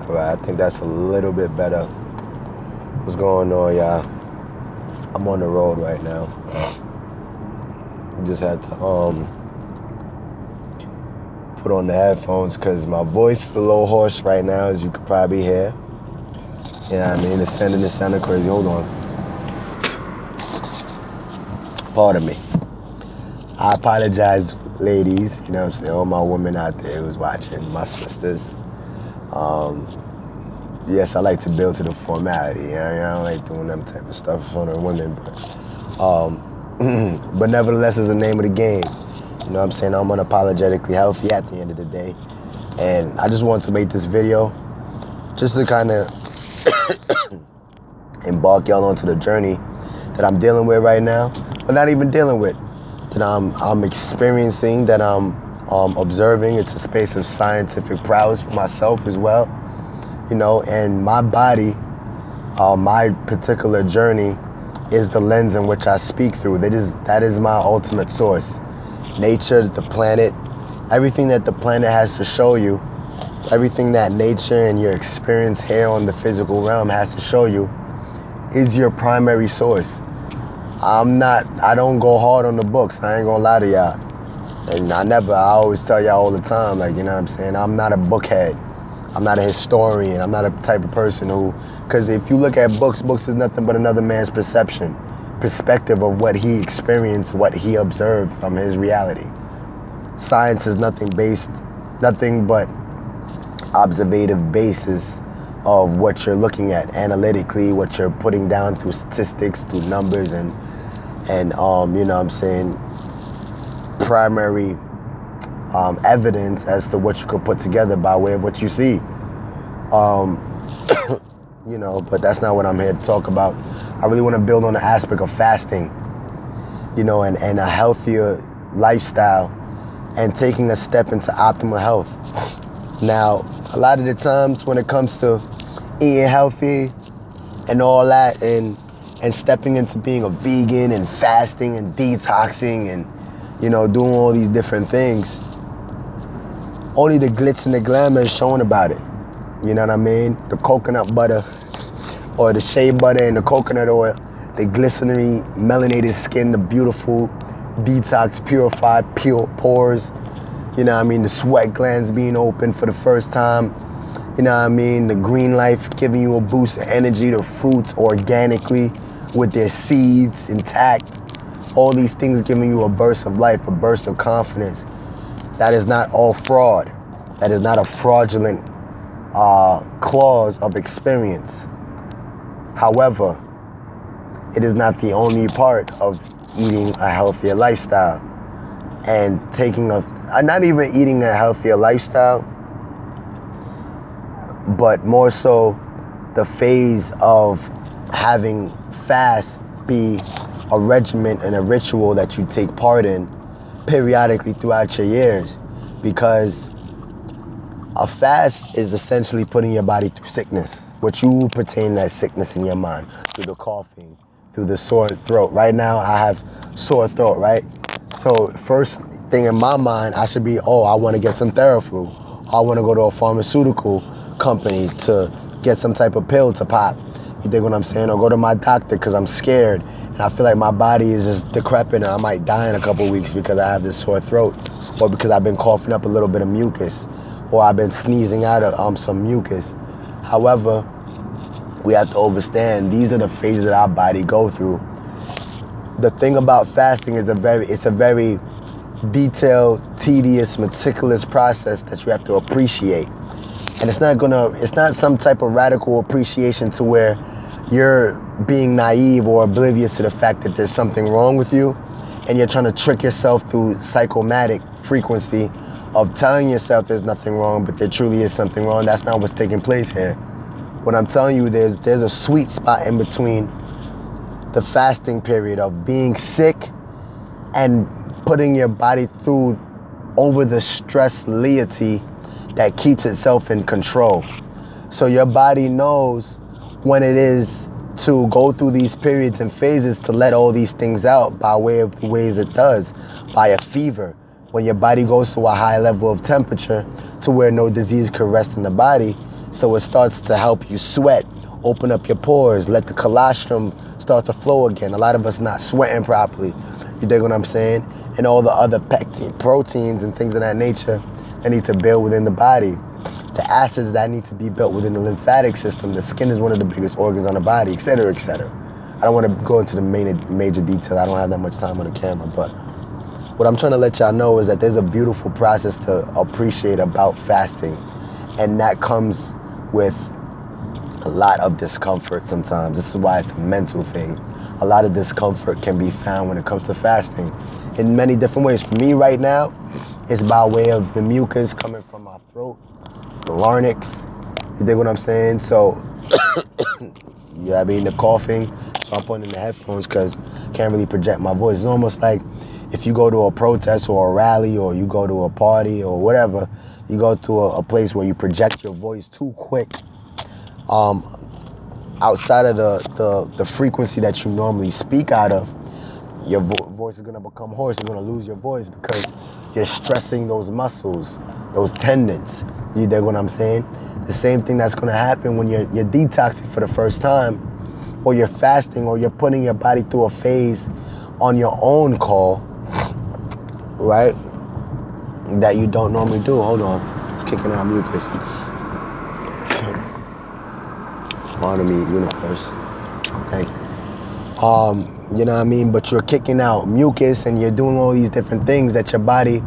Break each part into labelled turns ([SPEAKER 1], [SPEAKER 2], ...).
[SPEAKER 1] Alright, I think that's a little bit better. What's going on, y'all? I'm on the road right now. I just had to put on the headphones because my voice is a little hoarse right now, as you could probably hear. Yeah, I mean, it's sounding crazy. Hold on. Pardon me. I apologize, ladies. You know what I'm saying? All my women out there who's watching, my sisters. Yes, I like to build to the formality. I don't like doing them type of stuff in front of women, but nevertheless, it's the name of the game. You know what I'm saying? I'm unapologetically healthy at the end of the day. And I just want to make this video just to kind of embark y'all onto the journey that I'm dealing with right now, but not even dealing with, that I'm experiencing, that I'm observing. It's a space of scientific prowess for myself as well, you know, and my body, my particular journey is the lens in which I speak through. That is my ultimate source. Nature, the planet, everything that the planet has to show you, everything that nature and your experience here on the physical realm has to show you is your primary source. I don't go hard on the books. I ain't gonna lie to y'all. And I always tell y'all all the time, like, you know what I'm saying? I'm not a bookhead. I'm not a historian. I'm not a type of person who, because if you look at books is nothing but another man's perspective of what he experienced, what he observed from his reality. Science is nothing but observative basis of what you're looking at analytically, what you're putting down through statistics, through numbers, and you know what I'm saying, primary evidence as to what you could put together by way of what you see. You know, but that's not what I'm here to talk about. I really want to build on the aspect of fasting, you know, and a healthier lifestyle and taking a step into optimal health. Now, a lot of the times when it comes to eating healthy and all that, and stepping into being a vegan and fasting and detoxing and, you know, doing all these different things, only the glitz and the glamour is shown about it. You know what I mean? The coconut butter or the shea butter and the coconut oil, the glistening, melanated skin, the beautiful, detox, purified, pure pores. You know what I mean? The sweat glands being open for the first time. You know what I mean? The green life giving you a boost of energy. The fruits organically with their seeds intact. All these things giving you a burst of life, a burst of confidence. That is not all fraud. That is not a fraudulent clause of experience. However, it is not the only part of eating a healthier lifestyle and not even eating a healthier lifestyle, but more so the phase of having fast be a regimen and a ritual that you take part in periodically throughout your years, because a fast is essentially putting your body through sickness, which you pertain that sickness in your mind, through the coughing, through the sore throat. Right now, I have sore throat, right? So first thing in my mind, I should be, I want to get some Theraflu. I want to go to a pharmaceutical company to get some type of pill to pop. You dig what I'm saying? Or go to my doctor because I'm scared and I feel like my body is just decrepit and I might die in a couple weeks because I have this sore throat, or because I've been coughing up a little bit of mucus, or I've been sneezing out some mucus. However, we have to understand these are the phases that our body go through. The thing about fasting is it's a very detailed, tedious, meticulous process that you have to appreciate. And it's not some type of radical appreciation to where you're being naive or oblivious to the fact that there's something wrong with you and you're trying to trick yourself through psychomatic frequency of telling yourself there's nothing wrong, but there truly is something wrong. That's not what's taking place here. What I'm telling you, there's a sweet spot in between the fasting period of being sick and putting your body through over the stress laity that keeps itself in control. So your body knows when it is to go through these periods and phases to let all these things out by way of the ways it does, by a fever. When your body goes to a high level of temperature to where no disease could rest in the body, So it starts to help you sweat, open up your pores, let the colostrum start to flow again. A lot of us not sweating properly. You dig what I'm saying? And all the other pectin, proteins and things of that nature that need to build within the body. The acids that need to be built within the lymphatic system. The skin is one of the biggest organs on the body, et cetera, et cetera. I don't want to go into the major detail. I don't have that much time on the camera, but what I'm trying to let y'all know is that there's a beautiful process to appreciate about fasting, and that comes with a lot of discomfort sometimes. This is why it's a mental thing. A lot of discomfort can be found when it comes to fasting in many different ways. For me right now, it's by way of the mucus coming from my throat, the larynx. You dig what I'm saying? So, yeah, I mean, the coughing. So I'm putting in the headphones because I can't really project my voice. It's almost like if you go to a protest or a rally, or you go to a party or whatever, you go to a place where you project your voice too quick, outside of the frequency that you normally speak out of, your voice is going to become hoarse. You're going to lose your voice because you're stressing those muscles, those tendons. You dig what I'm saying? The same thing that's going to happen when you're detoxing for the first time, or you're fasting, or you're putting your body through a phase on your own call, right? That you don't normally do. Hold on. Kicking out mucus. Honor me, universe. Thank you. You know what I mean? But you're kicking out mucus and you're doing all these different things that your body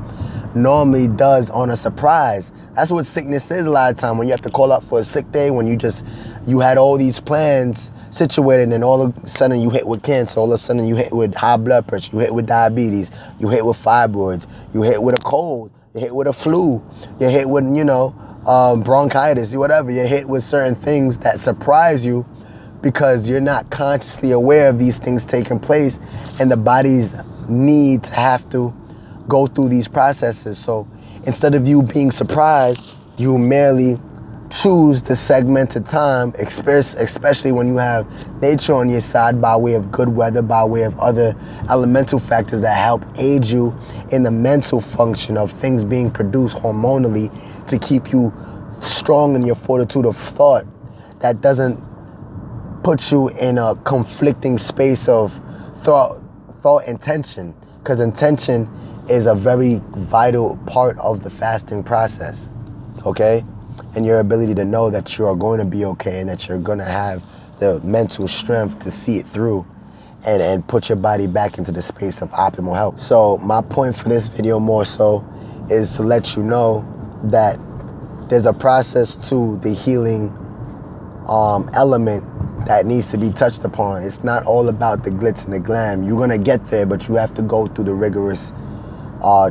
[SPEAKER 1] normally does on a surprise. That's what sickness is a lot of time, when you have to call up for a sick day, when you had all these plans situated and all of a sudden you hit with cancer, all of a sudden you hit with high blood pressure, you hit with diabetes, you hit with fibroids, you hit with a cold, you hit with a flu, you hit with, bronchitis, whatever. You hit with certain things that surprise you because you're not consciously aware of these things taking place, and the body's need to have to go through these processes. So instead of you being surprised, you merely choose to segment the time, especially when you have nature on your side, by way of good weather, by way of other elemental factors that help aid you in the mental function of things being produced hormonally to keep you strong in your fortitude of thought, that doesn't put you in a conflicting space of thought and tension, because intention is a very vital part of the fasting process, okay? And your ability to know that you are going to be okay and that you're going to have the mental strength to see it through and put your body back into the space of optimal health. So my point for this video more so is to let you know that there's a process to the healing element that needs to be touched upon. It's not all about the glitz and the glam. You're going to get there, but you have to go through the rigorous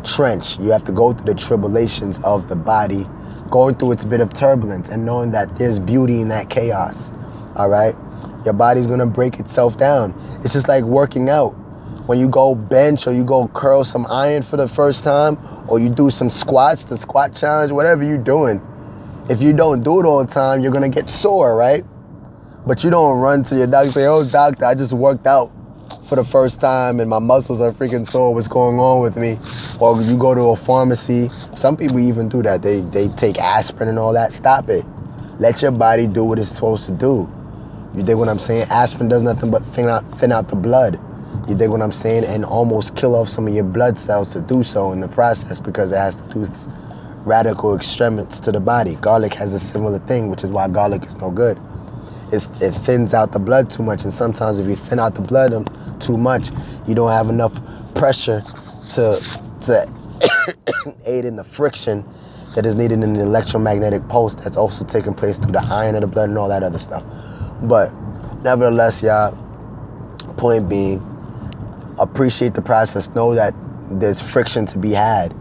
[SPEAKER 1] trench. You have to go through the tribulations of the body, going through its bit of turbulence and knowing that there's beauty in that chaos, all right? Your body's gonna break itself down. It's just like working out. When you go bench or you go curl some iron for the first time, or you do some squats, the squat challenge, whatever you're doing, if you don't do it all the time, you're gonna get sore, right? But you don't run to your doctor and say, oh, doctor, I just worked out for the first time and my muscles are freaking sore, what's going on with me? Or you go to a pharmacy. Some people even do that. They take aspirin and all that. Stop it. Let your body do what it's supposed to do. You dig what I'm saying? Aspirin does nothing but thin out the blood. You dig what I'm saying? And almost kill off some of your blood cells to do so in the process, because it has to do with radical extremities to the body. Garlic has a similar thing, which is why garlic is no good. It thins out the blood too much, and sometimes if you thin out the blood too much, you don't have enough pressure to aid in the friction that is needed in the electromagnetic pulse that's also taking place through the iron of the blood and all that other stuff. But nevertheless, y'all, point being, appreciate the process. Know that there's friction to be had,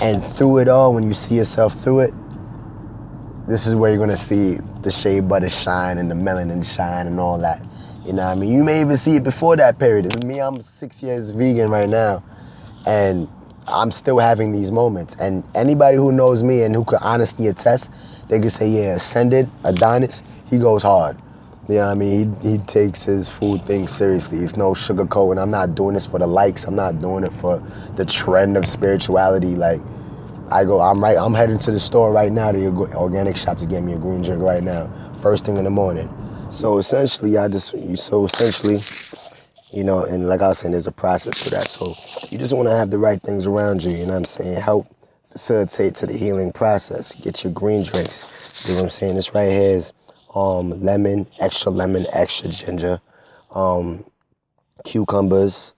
[SPEAKER 1] and through it all, when you see yourself through it, this is where you're gonna see the shea butter shine and the melanin shine and all that. You know what I mean? You may even see it before that period. Me, I'm 6 years vegan right now, and I'm still having these moments. And anybody who knows me and who could honestly attest, they could say, yeah, Ascended, Adonis, he goes hard. You know what I mean? He takes his food thing seriously. It's no sugarcoat, and I'm not doing this for the likes. I'm not doing it for the trend of spirituality. Like, I'm heading to the store right now, to your organic shop, to get me a green drink right now, first thing in the morning. So essentially, and like I was saying, there's a process for that. So you just want to have the right things around you, you know what I'm saying? Help facilitate to the healing process. Get your green drinks. You know what I'm saying? This right here is lemon, extra ginger, cucumbers,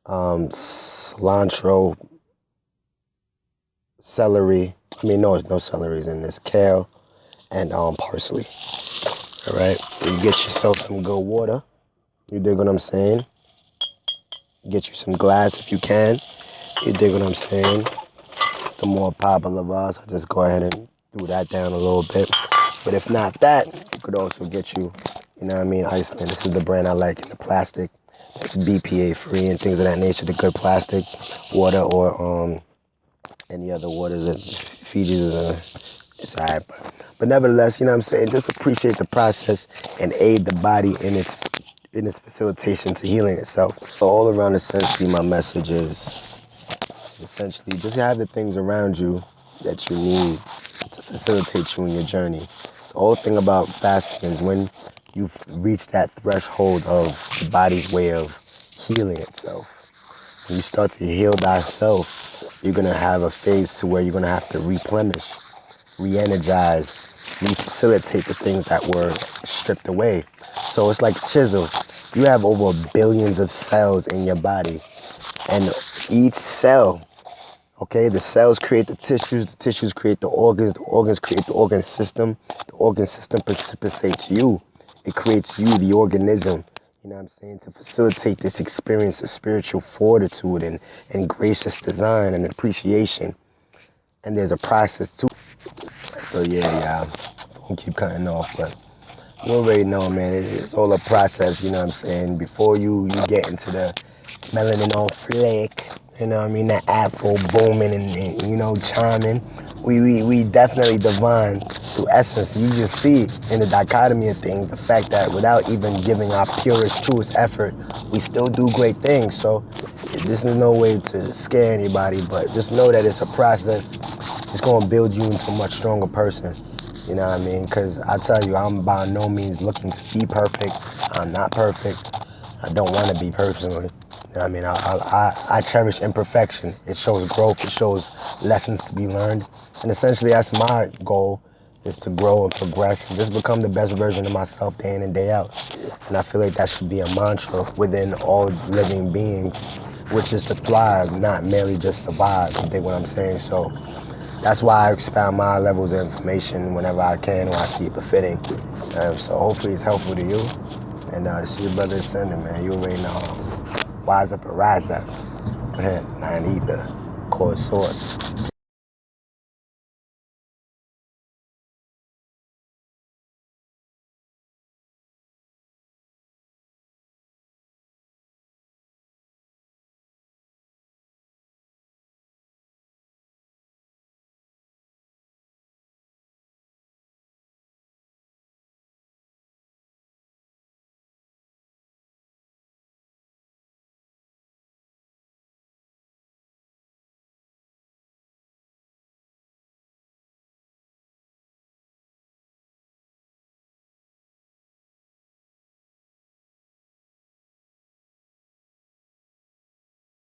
[SPEAKER 1] cilantro, celery. No celeries in this. Kale and parsley. All right. You get yourself some good water. You dig what I'm saying? Get you some glass if you can. You dig what I'm saying? The more popular of us, I'll just go ahead and do that down a little bit. But if not that, you could also get you, Iceland. This is the brand I like in the plastic. It's BPA free and things of that nature. The good plastic water or any other waters that Fiji's is it's all right. But nevertheless, you know what I'm saying? Just appreciate the process and aid the body in its facilitation to healing itself. So all around, essentially, my message is essentially just have the things around you that you need to facilitate you in your journey. The whole thing about fasting is when you've reached that threshold of the body's way of healing itself. When you start to heal thyself, you're going to have a phase to where you're going to have to replenish, re-energize, re-facilitate the things that were stripped away. So it's like a chisel. You have over billions of cells in your body. And each cell, okay, the cells create the tissues create the organs create the organ system precipitates you. It creates you, the organism, you know what I'm saying, to facilitate this experience of spiritual fortitude and gracious design and appreciation. And there's a process too. So yeah, I won't keep cutting off, but you already know, man, it's all a process, you know what I'm saying? Before you get into the melanin on flick, you know what I mean, that afro booming and charming, we definitely divine through essence. You just see in the dichotomy of things, the fact that without even giving our purest, truest effort, we still do great things. So this is no way to scare anybody, but just know that it's a process. It's going to build you into a much stronger person. You know what I mean? Because I tell you, I'm by no means looking to be perfect. I'm not perfect. I don't want to be personally. You know what I mean? I cherish imperfection. It shows growth. It shows lessons to be learned. And essentially, that's my goal, is to grow and progress and just become the best version of myself day in and day out. And I feel like that should be a mantra within all living beings, which is to thrive, not merely just survive. You dig what I'm saying? So that's why I expound my levels of information whenever I can or I see it befitting. So hopefully it's helpful to you. And it's your brother Ascended, man. You already know. Wise up and rise up. Not either. Core source.